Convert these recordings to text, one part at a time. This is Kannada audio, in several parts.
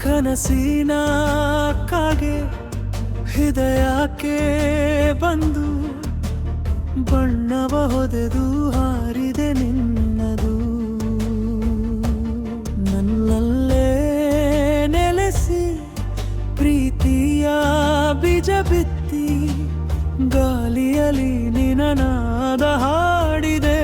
ಕನಸಿನ ಕಾಗೆ ಹೃದಯಕ್ಕೆ ಬಂದು ಬಣ್ಣವ ಹೊದೆದು ಹಾರಿದೆ ನಿನ್ನದು. ನನ್ನಲ್ಲೇ ನೆಲೆಸಿ ಪ್ರೀತಿಯ ಬೀಜ ಬಿತ್ತಿ ಗಾಳಿಯಲ್ಲಿ ನಿನನಾದ ಹಾಡಿದೆ.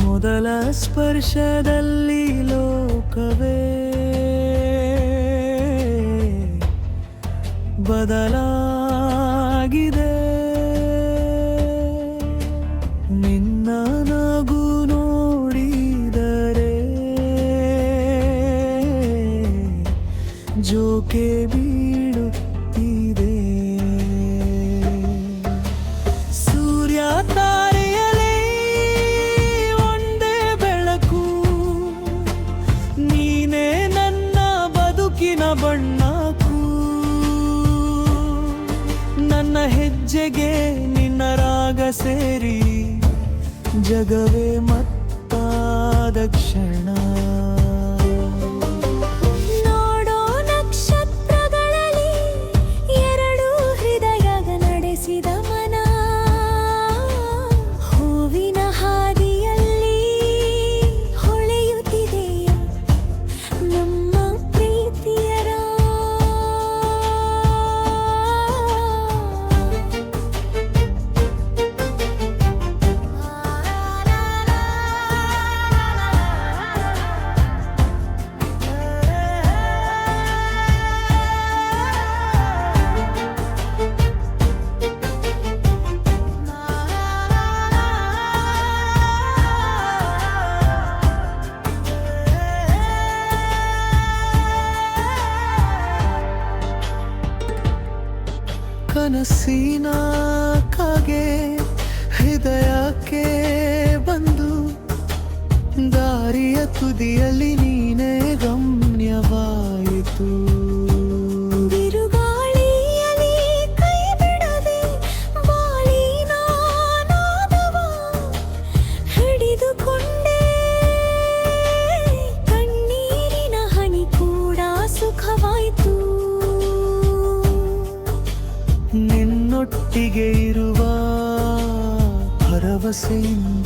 ಮೊದಲ ಸ್ಪರ್ಶದಲ್ಲಿ ಲೋಕವೇ ಬದಲಾಗಿದೆ. ನಿನ್ನ ನಗು ನೋಡಿದರೆ ಜೋಕೆ ಬೀಳುತ್ತಿದೆ. ಸೂರ್ಯ ತಾರೆಯಲೇ ಒಂದೇ ಬೆಳಕು, ನೀನೇ ನನ್ನ ಬದುಕಿನ ಬಣ್ಣಕ್ಕೂ. ನನ್ನ ಹೆಜ್ಜೆಗೆ ನಿನ್ನ ರಾಗ ಸೇರಿ ಜಗವೇ ಮತ್ತಾದ ಕ್ಷಣ. ನೋಡೋ ನಕ್ಷತ್ರಗಳಲ್ಲಿ ಎರಡು ಹೃದಯ ನಡೆಸಿದ ಮನ. ಹೂವಿನ ಹಾದಿಯಲ್ಲಿ ಹೊಳೆಯುತ್ತಿದೆ ನಮ್ಮ ಪ್ರೀತಿಯರ. ಕನಸಿನ ಕಾಗೆ ಹೃದಯಕ್ಕೆ ಬಂದು ದಾರಿಯ ತುದಿಯಲ್ಲಿ ನೀನೇ ಗಮ್ಯವಾಯಿತು. ಬಿರುಗಾಳಿಯಲ್ಲಿ ಕೈ ಬಿಡದೆ ಬಾಳಿನ ನಾದವ ಹಿಡಿದುಕೊಂಡೆ. ಕಣ್ಣೀರಿನ ಹನಿ ಕೂಡ ಸುಖವಾಯಿತು. ನಿನ್ನೊಟ್ಟಿಗೆ ಇರುವ ಭರವಸೆಯಿಂದ